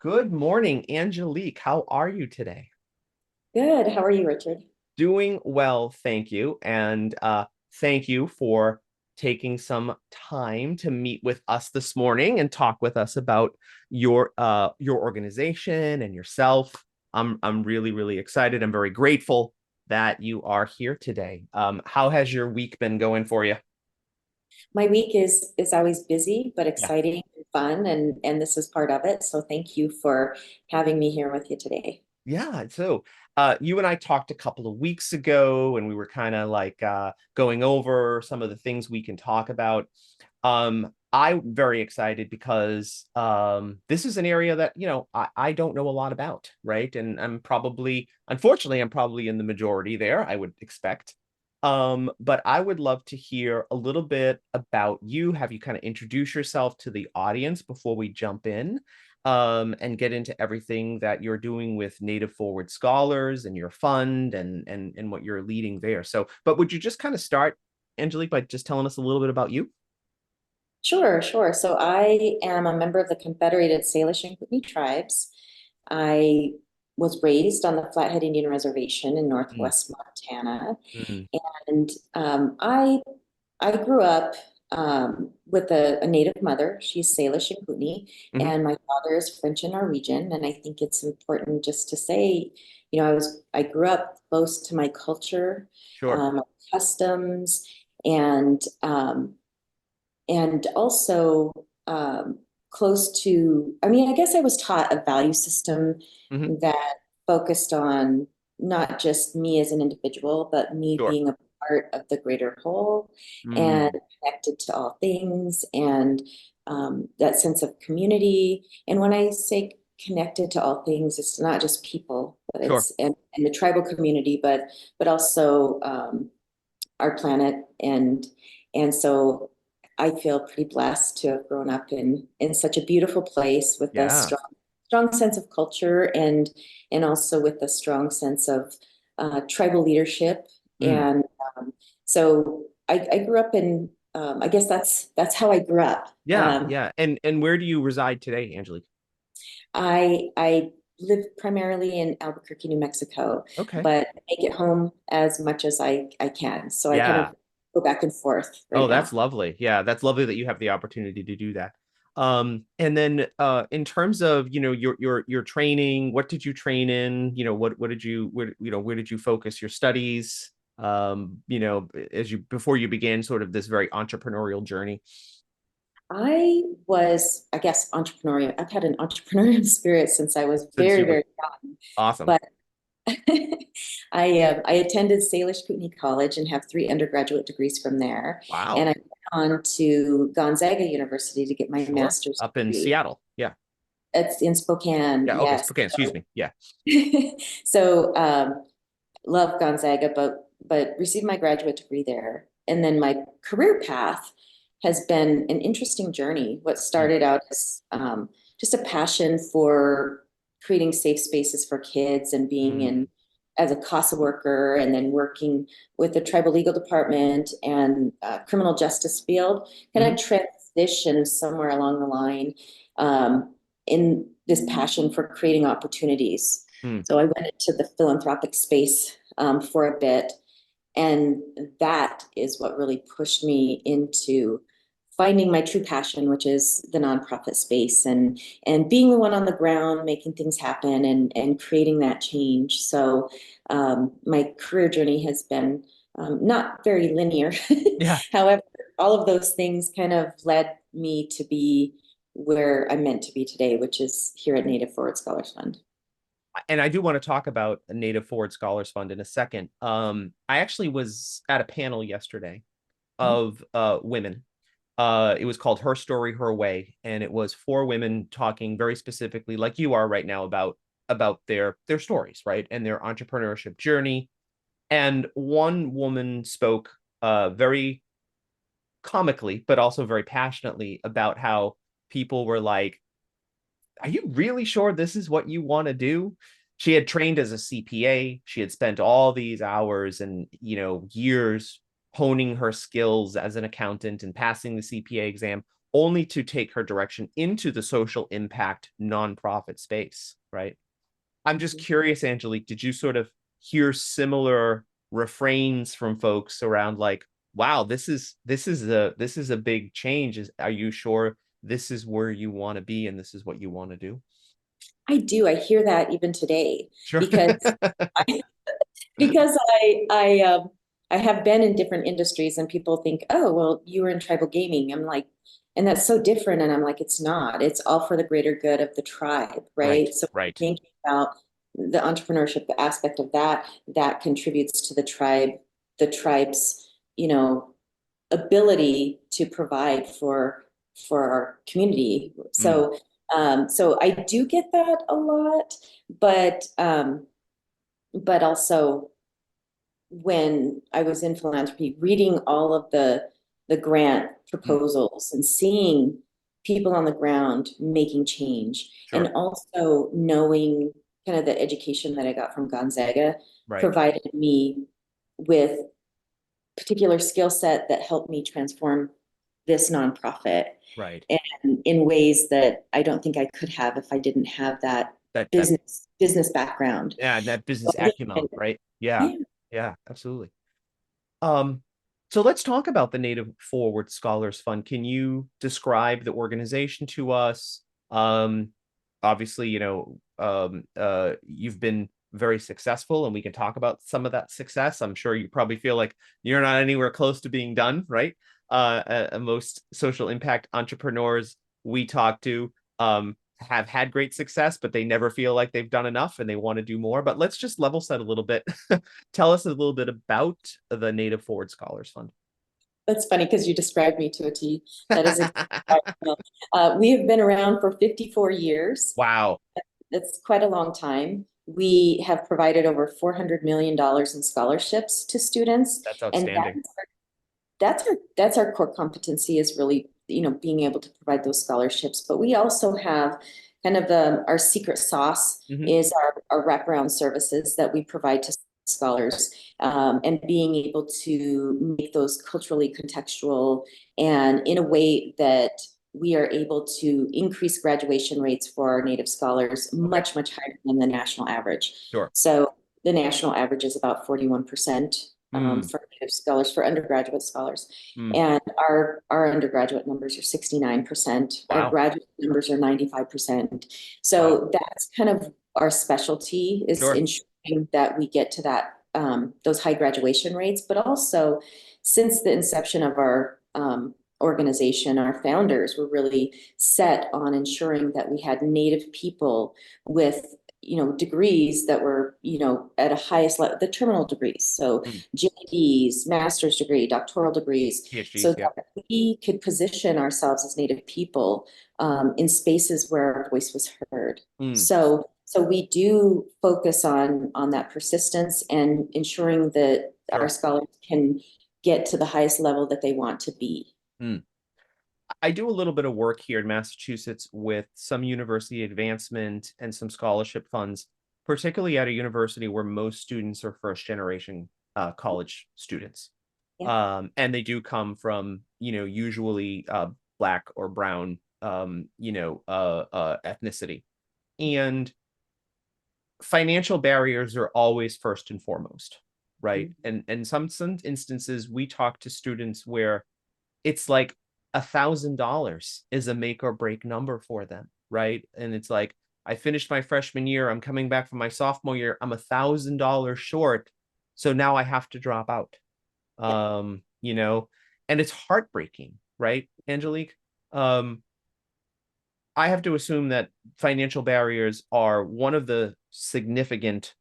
Good morning, Angelique. How are you today? Good. How are you, Richard? Doing well, thank you. And thank you for taking some time to meet with us this morning and talk with us about your organization and yourself. I'm really, really excited. I'm very grateful that you are here today. How has your week been going for you? My week is always busy, but Yeah. exciting and fun, and this is part of it. So thank you for having me here with you today. Yeah, so you and I talked a couple of weeks ago, and we were kind of like going over some of the things we can talk about. I'm very excited because this is an area that, I don't know a lot about, right? And unfortunately, I'm probably in the majority there, I would expect. But I would love to hear a little bit about you. Have you kind of introduce yourself to the audience before we jump in, and get into everything that you're doing with Native Forward Scholars and your fund and what you're leading there. So, but would you just kind of start, Angelique, by just telling us a little bit about you? Sure, sure. So I am a member of the Confederated Salish and Kootenai tribes. I was raised on the Flathead Indian Reservation in Mm, Northwest Montana, mm, and I grew up with a native mother. She's Salish and Kootenai, mhm. and my father is French and Norwegian. And I think it's important just to say, I grew up close to my culture, Sure. customs, and um, and also close to. I mean, I guess I was taught a value system Hmm. that focused on not just me as an individual, but me Sure. being a part of the greater whole and Mm, connected to all things, and that sense of community. And when I say connected to all things, it's not just people, but sure. it's and the tribal community, but also our planet. And so I feel pretty blessed to have grown up in such a beautiful place with a Yeah. strong sense of culture, and also with a strong sense of tribal leadership. Mm, And so I grew up in I guess that's how I grew up. yeah. Yeah. And where do you reside today, Angelique? I live primarily in Albuquerque, New Mexico, Okay. but I make it home as much as I can. So I kind Yeah. of go back and forth Oh, right that's now. lovely. Yeah, that's lovely that you have the opportunity to do that. And then in terms of, your training, what did you train in? What did you where did you focus your studies? As you before you began sort of this very entrepreneurial journey. I was, I guess, entrepreneurial. I've had an entrepreneurial spirit since I was Since very, you were very young. awesome. But I attended Salish Kootenai College and have three undergraduate degrees from there. And Wow. I went on to Gonzaga University to get my Sure. master's Up in degree. Seattle. Yeah. It's in Spokane, Yeah. Okay. yes. Spokane. Excuse me. Yeah. So love Gonzaga, but received my graduate degree there. And then my career path has been an interesting journey. What Mm, started out as just a passion for creating safe spaces for kids and being mm, in as a CASA worker, and then working with the tribal legal department and criminal justice field, kind mhm, of transitioned somewhere along the line in this passion for creating opportunities. mm. So I went into the philanthropic space for a bit, and that is what really pushed me into finding my true passion, which is the nonprofit space, and being the one on the ground, making things happen, and creating that change. So my career journey has been not very linear. Yeah. However, all of those things kind of led me to be where I'm meant to be today, which is here at Native Forward Scholars Fund. And I do want to talk about a Native Forward Scholars Fund in a second. I actually was at a panel yesterday of women. It was called Her Story, Her Way, and it was four women talking very specifically, like you are right now, about their stories, right, and their entrepreneurship journey. And one woman spoke very comically, but also very passionately about how people were like, are you really sure this is what you want to do? She had trained as a CPA. She had spent all these hours and, years honing her skills as an accountant and passing the CPA exam, only to take her direction into the social impact nonprofit space, right? I'm just Mhm. curious, Angelique, did you sort of hear similar refrains from folks around like, wow, this is a big change. Are you sure this is where you want to be and this is what you want to do? I do. I hear that even today Sure. because I, because I have been in different industries and people think, oh, well, you were in tribal gaming. I'm like, and that's so different. And I'm like, it's not. It's all for the greater good of the tribe, Right, right? So right. thinking about the entrepreneurship aspect of that, that contributes to the tribe's, you know, ability to provide for our community. Mm, So I do get that a lot, but also when I was in philanthropy, reading all of the grant mm, proposals and seeing people on the ground making change, and sure. also knowing kind of the education that I got from Gonzaga Right, provided me with particular skill set that helped me transform this nonprofit right. and in ways that I don't think I could have if I didn't have that That business background. yeah, that So business I think, acumen, right? Yeah. yeah, Yeah, absolutely. Um, so let's talk about the Native Forward Scholars Fund. Can you describe the organization to us? Um, Obviously, you've been very successful, and we can talk about some of that success. I'm sure you probably feel like you're not anywhere close to being done, right? Most social impact entrepreneurs we talk to have had great success, but they never feel like they've done enough and they want to do more. But let's just level set a little bit. Tell us a little bit about the Native Forward Scholars Fund. that's funny because you described me to a T. That is exactly how I feel. We have been around for 54 years. Wow, That's quite a long time. We have provided over $400 million in scholarships to students, that's and outstanding. that's our core competency is really, being able to provide those scholarships. But we also have kind of our secret sauce Hmm. is our wraparound services that we provide to scholars, and being able to make those culturally contextual and in a way that we are able to increase graduation rates for our Native scholars Okay, much higher than the national average. sure. So the national average is about 41%, Mm, for Native scholars, for undergraduate scholars. mm, And our undergraduate numbers are 69%. Our wow, graduate numbers are 95%. wow, So that's kind of our specialty, is sure. ensuring that we get to that, those high graduation rates. But also, since the inception of our organization, our founders were really set on ensuring that we had Native people with, degrees that were, at a highest level, the terminal degrees. So Mm, JDs, master's degree, doctoral degrees, so PhDs, yeah. that we could position ourselves as Native people, in spaces where our voice was heard. Mm, So we do focus on that persistence and ensuring that our sure. scholars can get to the highest level that they want to be. Mm. I do a little bit of work here in Massachusetts with some university advancement and some scholarship funds, particularly at a university where most students are first generation college students. Yeah. And they do come from, usually Black or brown, ethnicity. And financial barriers are always first and foremost, right? And some instances we talk to students where it's like $1,000 is a make or break number for them, right? And it's like, I finished my freshman year, I'm coming back from my sophomore year, I'm $1,000 short, so now I have to drop out. Yeah. And it's heartbreaking, right, Angelique? um I have to assume that financial barriers are one of the significant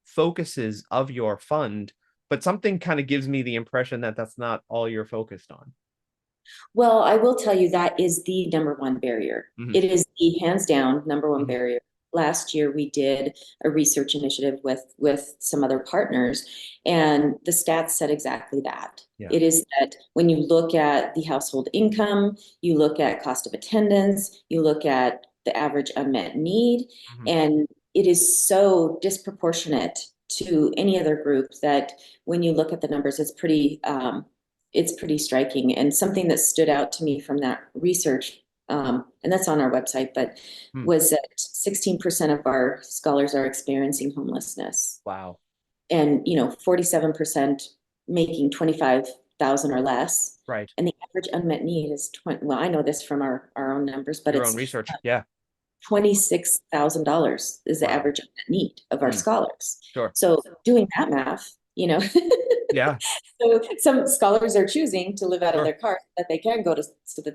focuses of your fund, but something kind of gives me the impression that that's not all you're focused on. Well, I will tell you that is the number one barrier. Hmm. It is the hands down number one Hmm. barrier. Last year, we did a research initiative with some other partners, and the stats said exactly that. Yeah. It is that when you look at the household income, you look at cost of attendance, you look at the average unmet need, Hmm. and it is so disproportionate to any other group that when you look at the numbers, it's pretty it's pretty striking. And something that stood out to me from that research, and that's on our website, but Hmm. was that 16% of our scholars are experiencing homelessness. Wow. And 47% making 25,000 or less. Right. And the average unmet need is 20. Well, I know this from our own numbers, but Your it's own research. Yeah. $26,000 is the Wow. average unmet need of our Hmm. scholars. Sure. So doing that math, Yeah. so some scholars are choosing to live out of Sure. their car so that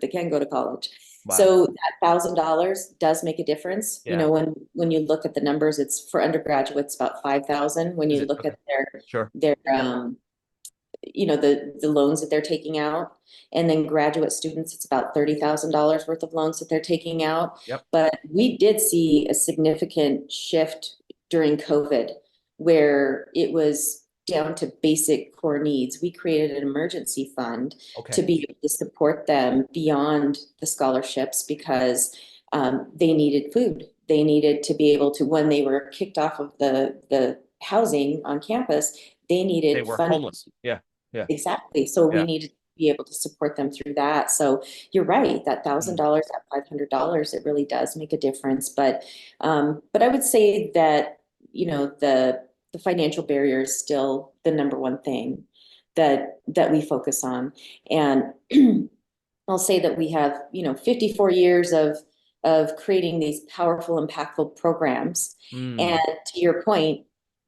they can go to college. Wow. So that $1,000 does make a difference. Yeah. When you look at the numbers, it's for undergraduates about 5,000. When Is you it look okay? at Sure. their the loans that they're taking out, and then graduate students, it's about $30,000 worth of loans that they're taking out. Yep. But we did see a significant shift during COVID where it was down to basic core needs. We created an emergency fund to Okay. be able to support them beyond the scholarships because they needed food. They needed to be able to, when they were kicked off of the housing on campus, they They needed were funding. homeless. Yeah. Yeah. Exactly. So we Yeah. needed to be able to support them through that. So you're right, that Hmm. $1,000, that $500, it really does make a difference. But I would say that, the financial barrier is still the number one thing that we focus on. And I'll say that we have, 54 years of creating these powerful, impactful programs. And Hmm. to your point,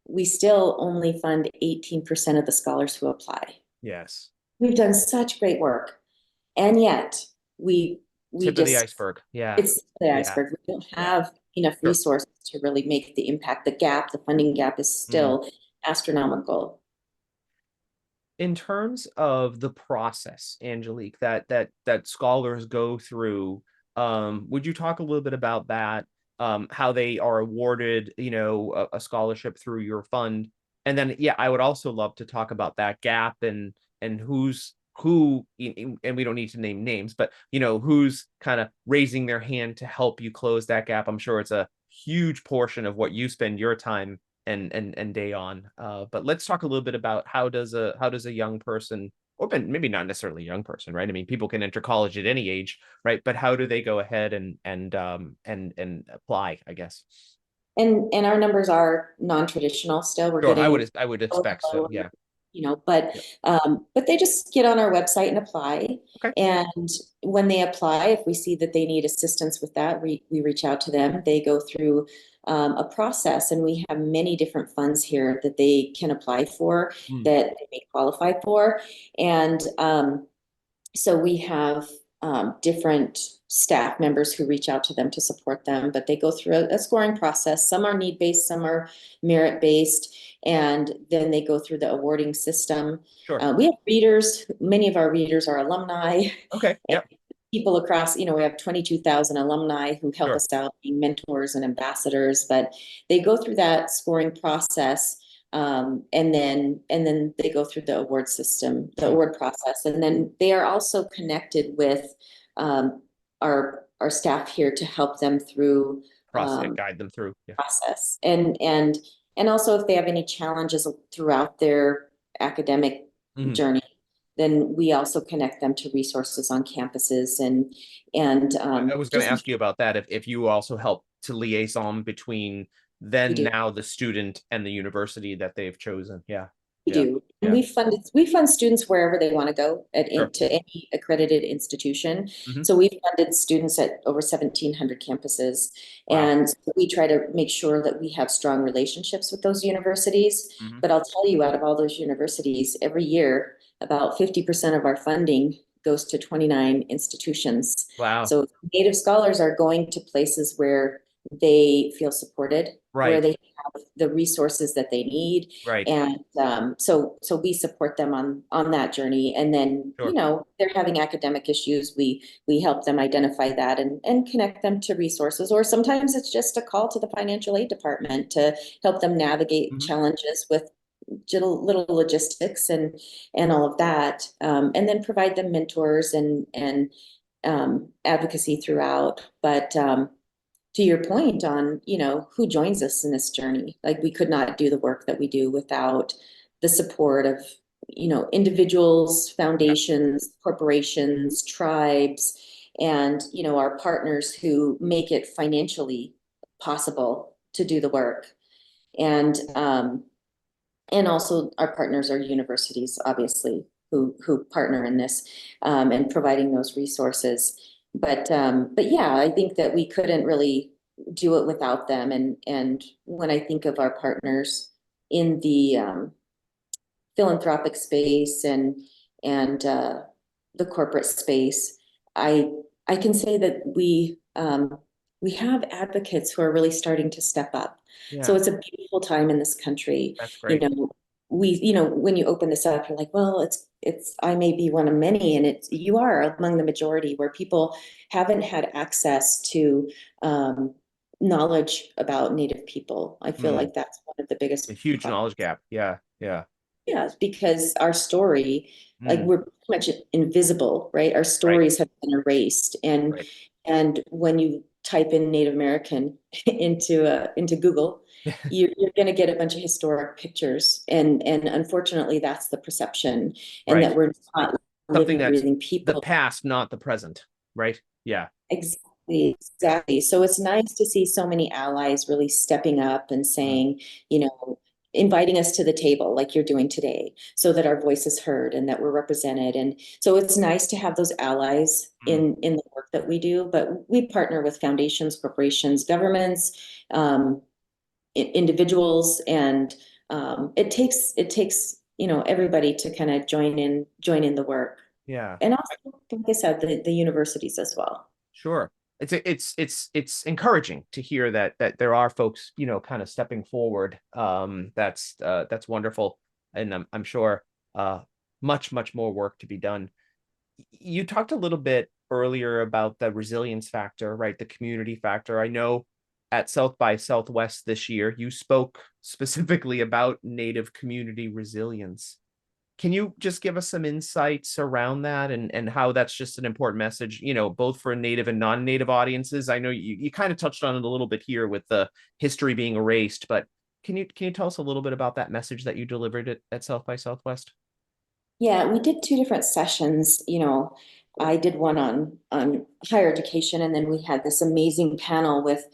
we still only fund 18% of the scholars who apply. Yes. We've done such great work, and yet we we Tip of the just iceberg. Yeah. it's the Yeah. iceberg. We don't Yeah. have enough Sure. resources to really make the impact. The funding gap is Hmm. still astronomical. In terms of the process, Angelique, that scholars go through, would you talk a little bit about that? How they are awarded, a scholarship through your fund, and then yeah, I would also love to talk about that gap and who, and we don't need to name names, but who's kind of raising their hand to help you close that gap. I'm sure it's a huge portion of what you spend your time and day on. But let's talk a little bit about how does a young person, or maybe not necessarily a young person, right? I mean, people can enter college at any age, right? But how do they go ahead and apply, I guess? And our numbers are non-traditional still. We're Sure, I getting would I would expect so. Yeah. but Yep. but they just get on our website and apply. Okay. And when they apply, if we see that they need assistance with that, we reach out to them. They go through a process, and we have many different funds here that they can apply for, Mm, that they may qualify for. And so we have different staff members who reach out to them to support them, but they go through a scoring process. Some are need-based, some are merit-based, and then they go through the awarding system. sure. We have readers. Many of our readers are alumni. Okay. And Yep. people across, we have 22,000 alumni who help Sure. us out, being mentors and ambassadors, but they go through that scoring process. And then they go through the award system, the Mm, award process, and then they are also connected with our staff here to help them through process, guide them through. Yeah. process, and also if they have any challenges throughout their academic Mhm. journey, then we also connect them to resources on campuses and I was going to just ask you about that. If you also help to liaison between we then do. now the student and the university that they've chosen. Yeah. We Yeah. do. And Yeah. we fund students wherever they want to go Sure. to any accredited institution. Hmm. So we've funded students at over 1,700 campuses. Wow. And we try to make sure that we have strong relationships with those universities. Hmm. But I'll tell you, out of all those universities, every year, about 50% of our funding goes to 29 institutions. Wow. So Native scholars are going to places where they feel supported, where Right. they have the resources that they need, Right. and so we support them on that journey. And then Sure. they're having academic issues, we help them identify that and connect them to resources, or sometimes it's just a call to the financial aid department to help them navigate Hmm. challenges with little logistics and all of that, and then provide them mentors and advocacy throughout. But to your point on, who joins us in this journey, like we could not do the work that we do without the support of individuals, Yeah. foundations, corporations, tribes, and, our partners who make it financially possible to do the work. And also our partners are universities, obviously, who partner in this, and providing those resources. But yeah, I think that we couldn't really do it without them. And when I think of our partners in the philanthropic space and the corporate space, I I can say that we have advocates who are really starting to step up. So Yeah. it's a beautiful time in this country. That's You great. know, when you open this up, you're like, well, it's I may be one of many, and you are among the majority where people haven't had access to knowledge about Native people. I feel Mm, like that's one of the a biggest huge problems. knowledge gap. Yeah. Yeah. Yeah, because our story, like Mm, we're pretty much invisible, right? Our right. stories have been erased. And Right. and when you type in Native American into Google, you're going to get a bunch of historic pictures. And unfortunately, that's the perception, and Right. that we're not Something living, that's breathing the people. past, not the present. Right. Yeah. Exactly, Yeah. exactly. So it's nice to see so many allies really stepping up and Mm, saying, inviting us to the table like you're doing today, so that our voice is heard and that we're represented. And so it's nice to have those allies mm. in the work that we do. But we partner with foundations, corporations, governments, um, individuals, and it takes everybody to kind of join in the work. Yeah. And also, like I said, the universities as well. Sure. It's encouraging to hear that there are folks, kind of stepping forward. That's wonderful. And I'm sure much more work to be done. You talked a little bit earlier about the resilience factor, right? The community factor. I know at South by Southwest this year, you spoke specifically about Native community resilience. Can you just give us some insights around that and how that's just an important message, both for native and non-native audiences? I know you kind of touched on it a little bit here with the history being erased, but can you tell us a little bit about that message that you delivered at South by Southwest? Yeah, we did two different sessions. I did one on higher education, and then we had this amazing panel with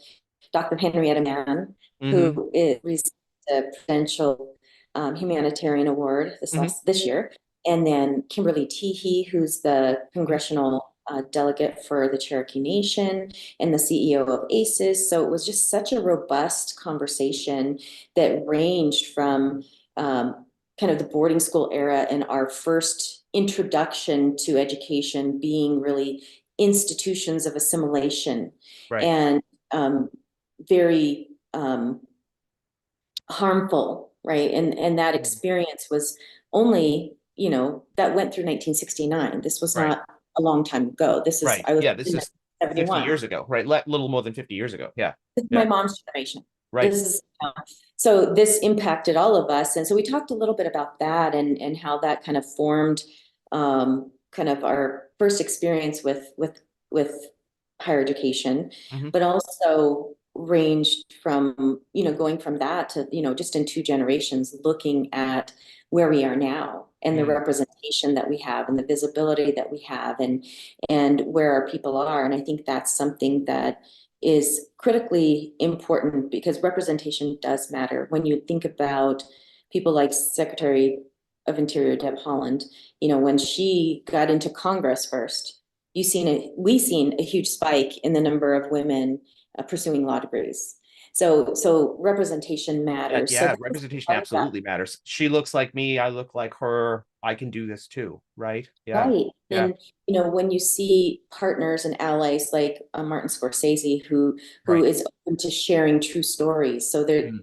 Dr. Henrietta Mann, Mm-hmm. who received the Presidential Humanitarian Award Mm-hmm. this year, and then Kimberly Teehee, who's the congressional delegate for the Cherokee Nation and the CEO of ACES. So it was just such a robust conversation that ranged from kind of the boarding school era and our first introduction to education being really institutions of assimilation, Right. and very harmful, right? And that Mm. experience was only, that went through 1969. This was Right. not a long time ago. Right. I was Yeah, this in is 50 1971. years ago, right? Little more than 50 years ago. Yeah. This is my Yeah. mom's generation. Right. This is so this impacted all of us, and so we talked a little bit about that and how that kind of formed kind of our first experience with higher education, Mm-hmm. but also ranged from going from that to just in two generations, looking at where we are now and the Mm. representation that we have and the visibility that we have and where our people are. And I think that's something that is critically important because representation does matter. When you think about people like Secretary of Interior Deb Haaland, when she got into Congress first, we seen a huge spike in the number of women pursuing law degrees. So representation matters. So Yeah, that was representation part of that. absolutely matters. She looks like me, I look like her. I can do this too, right? Yeah. Right. Yeah. And when you see partners and allies like Martin Scorsese, who Right. is open to sharing true stories. So there, Mm,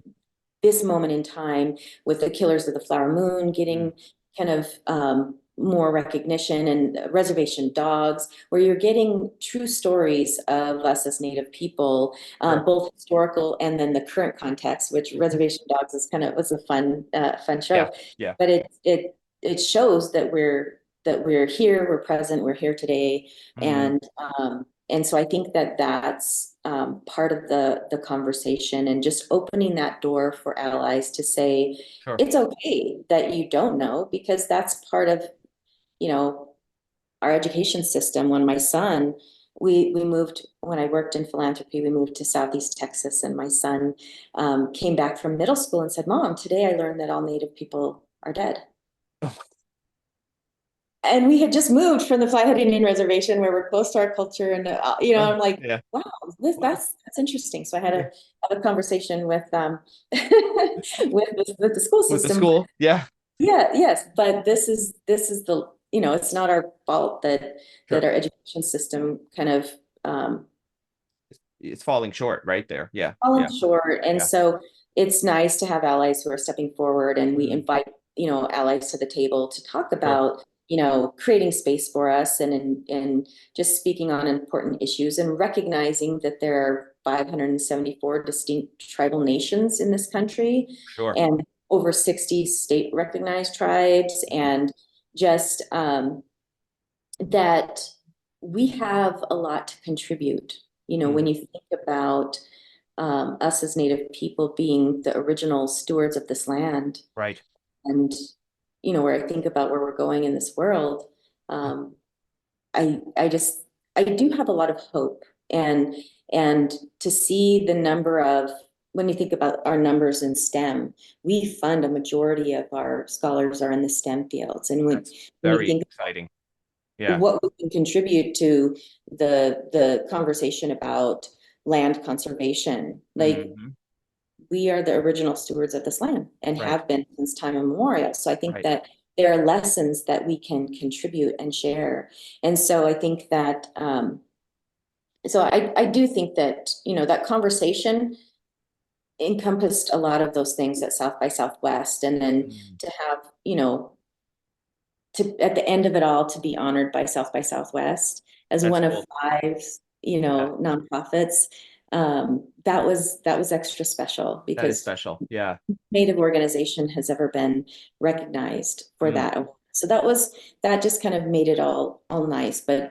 this moment in time with the Killers of the Flower Moon mm. getting kind of more recognition, and Reservation Dogs, where you're getting true stories of us as Native people, Sure. both historical and then the current context, which Reservation Dogs is kind of was a fun Yeah. show. Yeah. But it shows that we're here, we're present, we're here today, Mm, and so I think that that's part of the conversation, and just opening that door for allies to say, Sure. it's okay that you don't know, because that's part of, you know, our education system. When my son, we moved, when I worked in philanthropy, we moved to Southeast Texas, and my son came back from middle school and said, Mom, today I learned that all Native people are dead. And we had just moved from the Flathead Indian Reservation, where we're close to our culture, and I'm like, Yeah. wow, this Wow. that's interesting. So I had to Yeah. have a conversation with with the school With the system. school. Yeah. Yeah, yes, but this is the, it's not our fault that Sure. our education system kind of It's falling short right there. Yeah. falling Yeah. short. And Yeah. so it's nice to have allies who are stepping forward, and we Mm, invite, allies to the table to talk sure. about, creating space for us, and just speaking on important issues, and recognizing that there are 574 distinct tribal nations in this country, Sure. and over 60 state recognized tribes, Mm, and just that we have a lot to contribute. When mm, you think about us as Native people being the original stewards of this land, right. and where I think about where we're going in this world, um, I do have a lot of hope, and to see the number of, when you think about our numbers in STEM, we fund a majority of our scholars are in the STEM fields, and That's when you very think exciting. Yeah. what we can contribute to the conversation about land conservation. Like, Hmm. we are the original stewards of this land, and Right. have been since time immemorial. So I think Right. that there are lessons that we can contribute and share. And so I think that, I do think that, that conversation encompassed a lot of those things at South by Southwest. And then Mm, to have, to, at the end of it all, to be honored by South by Southwest as that's one of cool. five, Yeah. nonprofits. That was extra special, That is because special. Yeah. Native organization has ever been recognized for Mm, that award. So that just kind of made it all nice. But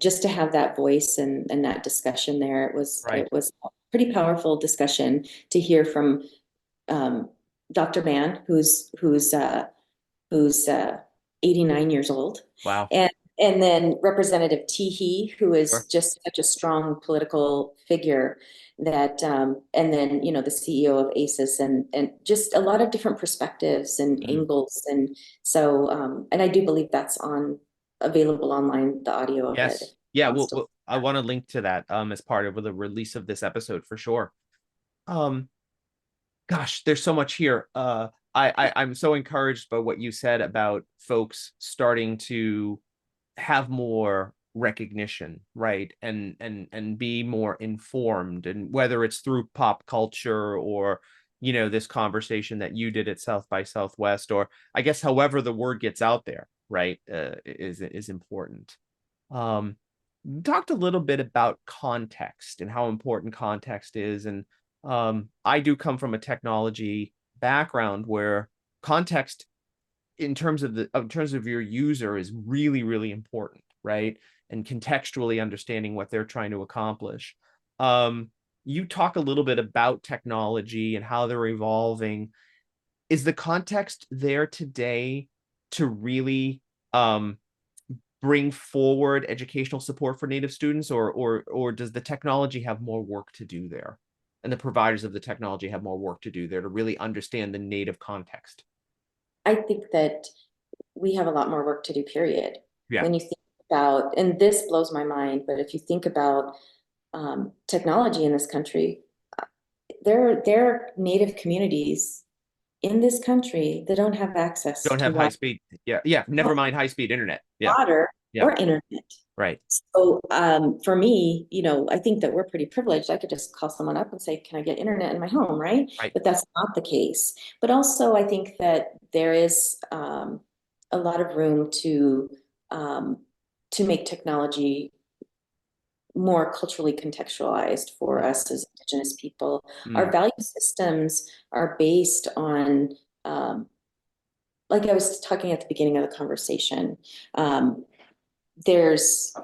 just to have that voice, and that discussion there, it was right. it was a pretty powerful discussion to hear from um, Dr. Mann, who's 89 years old, Wow. and then Representative Teehee, who is Sure. just such a strong political figure, that and then the CEO of ACES, and just a lot of different perspectives and Mm, angles. And so and I do believe that's on available online, the audio of it, if yes. anyone Yeah. wants to. I want to link to that as part of the release of this episode for sure. Um, gosh, there's so much here. I'm so encouraged by what you said about folks starting to have more recognition, right? And be more informed, and whether it's through pop culture, or this conversation that you did at South by Southwest, or I guess however the word gets out there, right? Is important. Um, talked a little bit about context and how important context is. And I do come from a technology background where context in terms of your user is really, really important, right? And contextually understanding what they're trying to accomplish. Um, you talk a little bit about technology and how they're evolving. Is the context there today to really um bring forward educational support for Native students, or does the technology have more work to do there? And the providers of the technology have more work to do there to really understand the Native context? I think that we have a lot more work to do, period. Yeah. When you think about, and this blows my mind, but if you think about technology in this country, there are Native communities in this country that don't have access Don't to have high speed. Yeah. Yeah. Never mind high speed internet. Yeah. water Yeah. or internet. Right. So for me, I think that we're pretty privileged. I could just call someone up and say, "Can I get internet in my home?" Right? Right. But that's not the case. But also, I think that there is a lot of room um, to make technology more culturally contextualized for Mm, us as Indigenous people. Our mm, value systems are based on, like I was talking at the beginning of the conversation, um, there's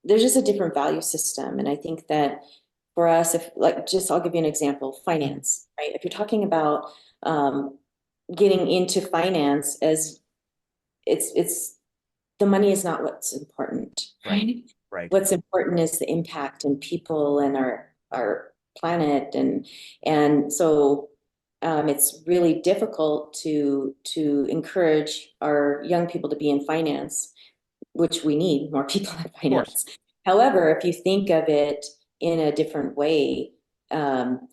there's just a different value system. And I think that for us, if like, just I'll give you an example, Mhm. finance, right? If you're talking about um, getting into finance, as it's the money is not what's important, Right. right? Right. What's important is the impact and people and our planet, and so it's really difficult to encourage our young people to be in finance, which we need more people in Of course. finance. However, if you think of it in a different way,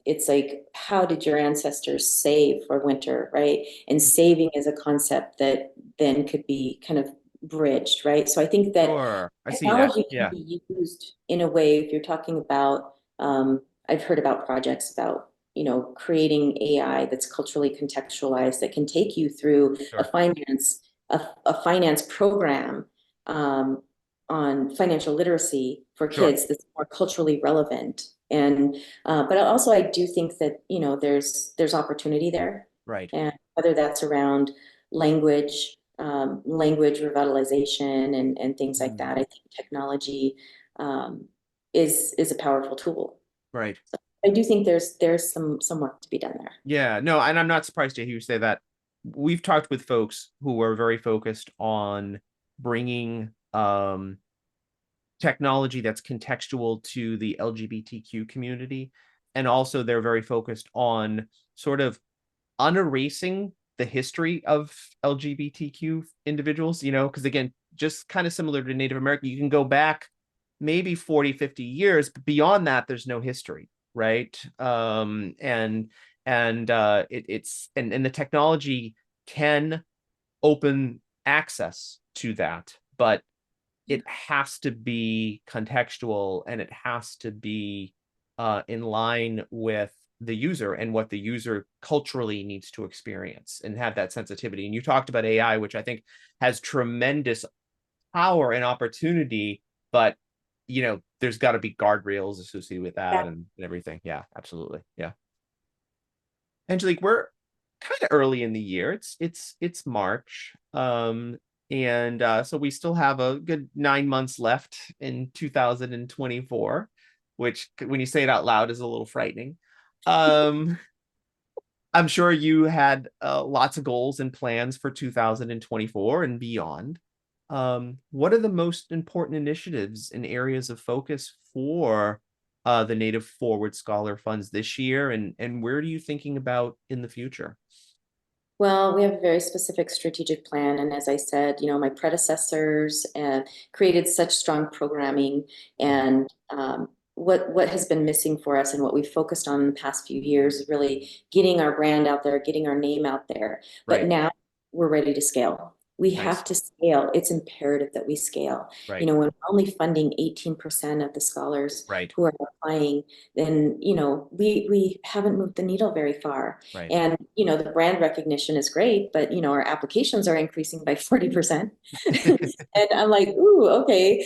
it's like, how did your ancestors save for winter, right? And saving is a concept that then could be kind of bridged, right? So I think that Sure. I see that. technology can Yeah. be used in a way, if you're talking about, I've heard about projects about, creating AI that's culturally contextualized that can take you through Sure. a finance program um, on financial literacy for Sure. kids that's more culturally relevant. And but also I do think that there's opportunity there, Right. and whether that's around language revitalization and things like Mm. that. I think technology um, is a powerful tool. Right. So I do think there's some work to be done there. Yeah, no, and I'm not surprised to hear you say that. We've talked with folks who are very focused on bringing technology that's contextual to the LGBTQ community, and also they're very focused on sort of unerasing the history of LGBTQ individuals, because again, just kind of similar to Native American, you can go back maybe 40, 50 years, but beyond that, there's no history, right? And the technology can open access to that, but it has to be contextual and it has to be in line with the user and what the user culturally needs to experience and have that sensitivity. And you talked about AI, which I think has tremendous power and opportunity, but there's got to be guardrails associated with that Yeah. and everything. Yeah, absolutely. Yeah. Angelique, we're kind of early in the year. It's March. And so we still have a good 9 months left in 2024, which when you say it out loud is a little frightening. Um, I'm sure you had lots of goals and plans for 2024 and beyond. What are the most important initiatives and areas of focus for the Native Forward Scholar Funds this year, and where are you thinking about in the future? Well, we have a very specific strategic plan. And as I said, my predecessors created such strong programming. Mhm. And what has been missing for us and what we've focused on in the past few years is really getting our brand out there, getting our name out there. But Right. now we're ready to scale. We have Nice. to scale. It's imperative that we scale. Right. When we're only funding 18% of the scholars Right. who are applying, then, we haven't moved the needle very far. Right. And, the brand recognition is great, but, our applications are increasing by 40%. And I'm like, ooh, okay,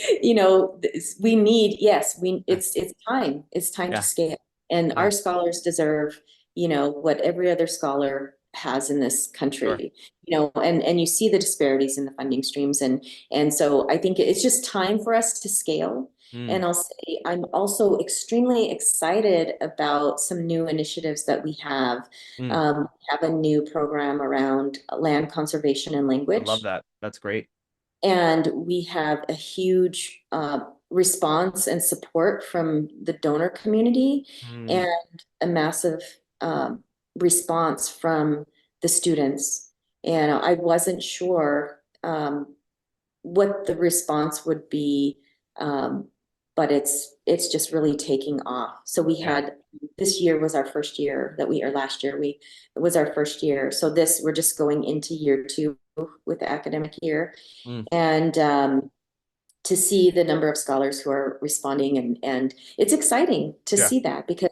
we need, yes, Yeah. it's time. It's time to Yeah. scale. And Yeah. our scholars deserve, what every other scholar has in this Sure. country, and you see the disparities in the funding streams. And so I think it's just time for us to scale. Mm, And I'll say I'm also extremely excited about some new initiatives that we have. mm. We have a new program around land conservation and I love language. that. That's great. And we have a huge response and support from the donor community Mm, and a massive response from the students. And I wasn't sure what the response would be, um, but it's just really taking off. So we yeah. had this year was our first year that we or last year we it was our first year. So this we're just going into year two with the academic year, Mm, and to see the number of scholars who are responding, and it's exciting to yeah. see that because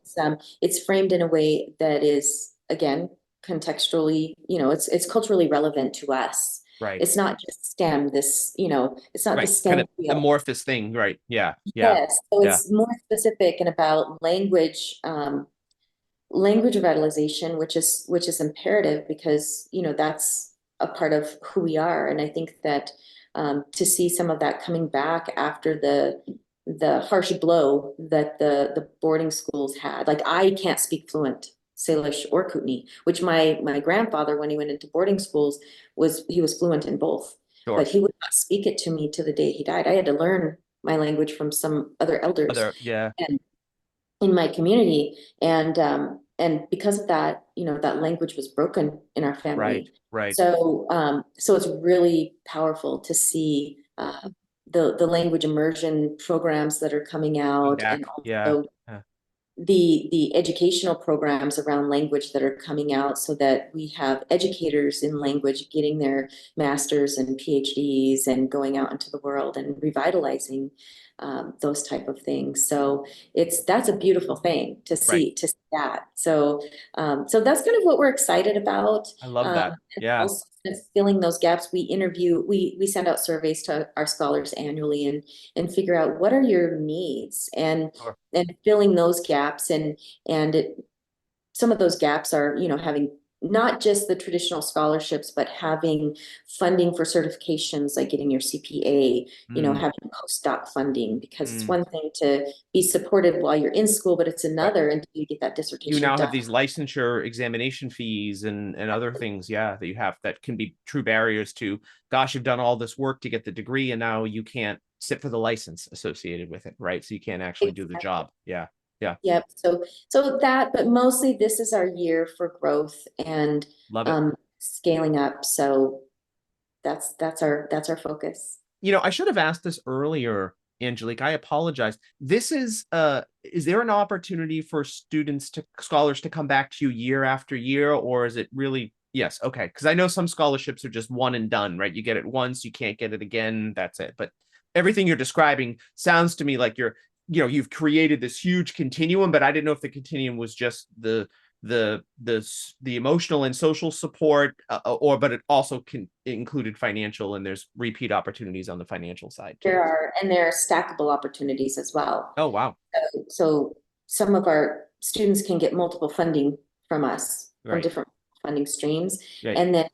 it's framed in a way that is again contextually, it's culturally relevant to us. Right. It's not just STEM, it's not the Right. Kind STEM of field. amorphous thing. Right. Yeah. Yeah. Yes, so Yeah. it's more specific and about language revitalization, which is imperative because that's a part of who we are. And I think that to see some of that coming back after the harsh blow that the boarding schools had. Like I can't speak fluent Salish or Kootenai, which my grandfather, when he went into boarding schools, he was fluent in both, but Sure. he would not speak it to me to the day he died. I had to learn my language from some other elders Other, yeah, and in my community, and because of that, that language was broken in our right, family. right. So it's really powerful to see the language immersion programs that are coming Coming out, and back, yeah. also Yeah. the educational programs around language that are coming out, so that we have educators in language getting their masters and PhDs and going out into the world and revitalizing those type of things. So that's a beautiful thing Right. to see that. So that's kind of what we're excited about. I love that. And Yeah. also kind of filling those gaps. We send out surveys to our scholars annually and figure out what are your needs, Sure. and filling those gaps, and some of those gaps are, having not just the traditional scholarships, but having funding for certifications, like getting your CPA, Mm, having postdoc funding, because it's mm. one thing to be supported while you're in school, but it's Right. another until you get that You dissertation now have done. these licensure examination fees and other things, yeah, that you have that can be true barriers to, gosh, you've done all this work to get the degree and now you can't sit for the license associated with it, right? So you can't actually do the Exactly. job. Yeah. Yeah. Yep. So that, but mostly this is our year for growth and Love it. scaling up. So that's our focus. I should have asked this earlier, Angelique. I apologize. Is there an opportunity for scholars to come back to you year after year, or is it really, yes, okay. Because I know some scholarships are just one and done, right? You get it once, you can't get it again, that's it. But everything you're describing sounds to me like you've created this huge continuum, but I didn't know if the continuum was just the emotional and social support, or but it also included financial, and there's repeat opportunities on the financial side too. There are stackable opportunities as well. Oh, wow. So some of our students can get multiple funding from us, from Right. different funding streams. Right. And then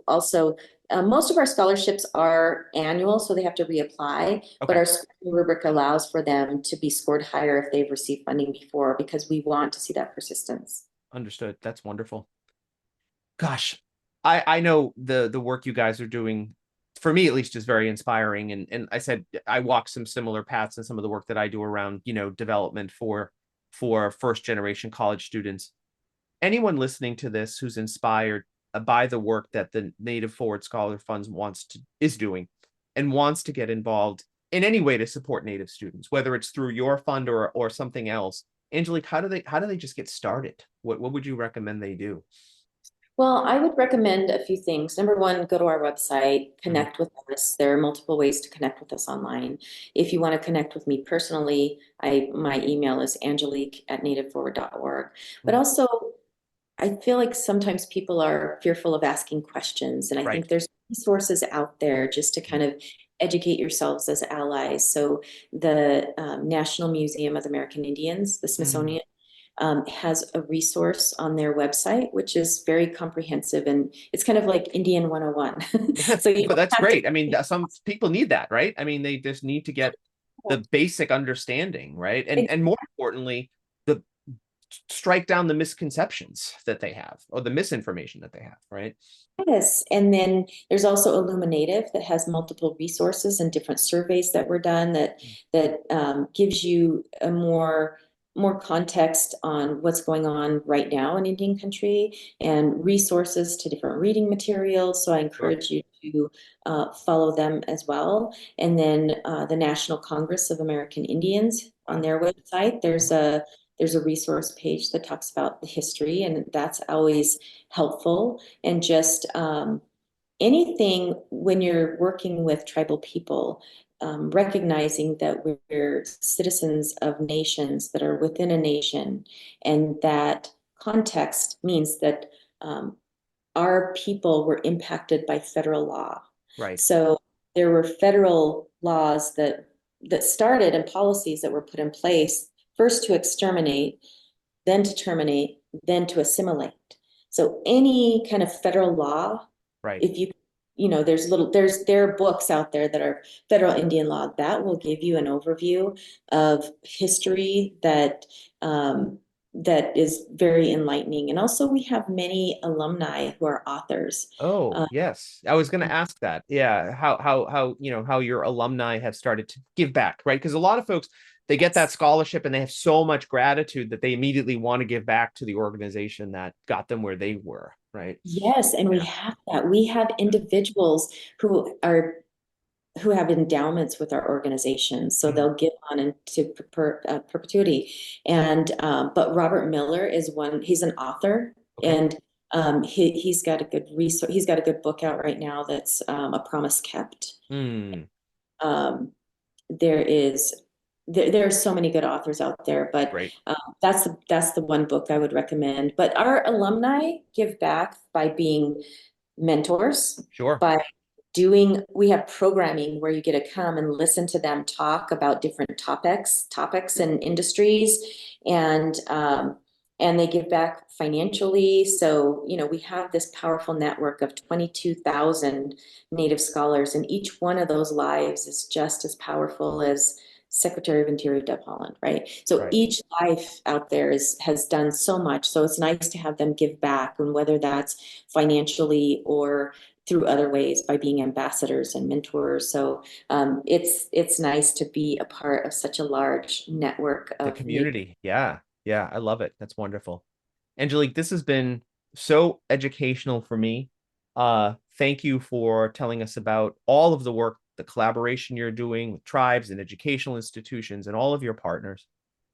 also most of our scholarships are annual, so they have to reapply, but Okay. our scoring rubric allows for them to be scored higher if they've received funding before, because we want to see that persistence. Understood. That's wonderful. Gosh, I know the work you guys are doing, for me at least, is very inspiring. And I said I walk some similar paths in some of the work that I do around, development for first generation college students. Anyone listening to this who's inspired by the work that the Native Forward Scholar Funds is doing, and wants to get involved in any way to support Native students, whether it's through your fund or something else. Angelique, how do they just get started? What would you recommend they do? Well, I would recommend a few things. Number one, go to our website, Mhm. connect with us. There are multiple ways to connect with us online. If you want to connect with me personally, my email is angelique@nativeforward.org. But Mhm. also, I feel like sometimes people are fearful of asking questions, and I Right. think there's resources out there just to Mhm. kind of educate yourselves as allies. So the National Museum of the American Indians, the Mhm. Smithsonian, has a resource on their website, which is very comprehensive, and it's kind of like Indian 101. So you But don't that's have to. great. I mean, some people need that, right? I mean, they just need to get the basic understanding, right? And more importantly, the strike down the misconceptions that they have, or the misinformation that they have, right? Yes, and then there's also Illuminative that has multiple resources and different surveys that were done that gives you a more context on what's going on right now in Indian country, and resources to different reading materials. So I Sure. encourage you to follow them as well. And then the National Congress of American Indians, on Wow. their website, there's a resource page that talks about the history, and that's always helpful. And just anything when you're working with tribal people, recognizing that we're citizens of nations that are within a nation, and that context means that um, our people were impacted by federal law. Right. So there were federal laws that started, and policies that were put in place, first to exterminate, then to terminate, then to assimilate. So any kind of federal law, Right. if you there are books out there that are federal Indian law that will give you an overview of history that is very enlightening. And also we have many alumni who are authors. Oh, yes. I was going to ask that. Yeah, how how your alumni have started to give back, right? Because a lot of folks, they get that Yes. scholarship and they have so much gratitude that they immediately want to give back to the organization that got them where they were, right? Yes, and we Yeah. have that. We have individuals who have endowments with our organization, so Mhm. they'll give on into perpetuity. And but Robert Miller is one. He's an author, Okay. and he's got a good resource. He's got a good book out right now that's A Promise Kept. Hmm. Um, there is there are so many good authors out there, but Great. that's the one book I would recommend. But our alumni give back by being mentors, Sure. by we have programming where you get to come and listen to them talk about different topics and industries, and and they give back financially. So, we have this powerful network of 22,000 Native scholars, and each one of those lives is just as powerful as Secretary of Interior Deb Haaland, right? So Right. each life out there has done so much. So it's nice to have them give back, and whether that's financially or through other ways by being ambassadors and mentors. So it's nice to be a part of such a large network The of Native. community. Yeah. Yeah. I love it. That's wonderful. Angelique, this has been so educational for me. Thank you for telling us about all of the work, the collaboration you're doing with tribes and educational institutions and all of your partners.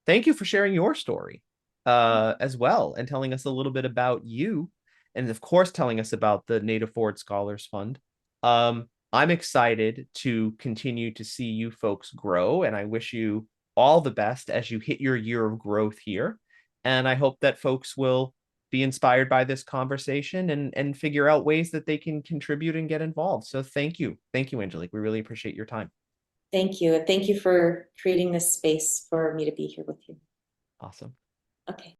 Thank you for sharing your story as well and telling us a little bit about you and of course telling us about the Native Forward Scholars Fund. I'm excited to continue to see you folks grow, and I wish you all the best as you hit your year of growth here. And I hope that folks will be inspired by this conversation and figure out ways that they can contribute and get involved. So thank you. Thank you, Angelique. We really appreciate your time. Thank you. And thank you for creating this space for me to be here with you. Awesome. Okay.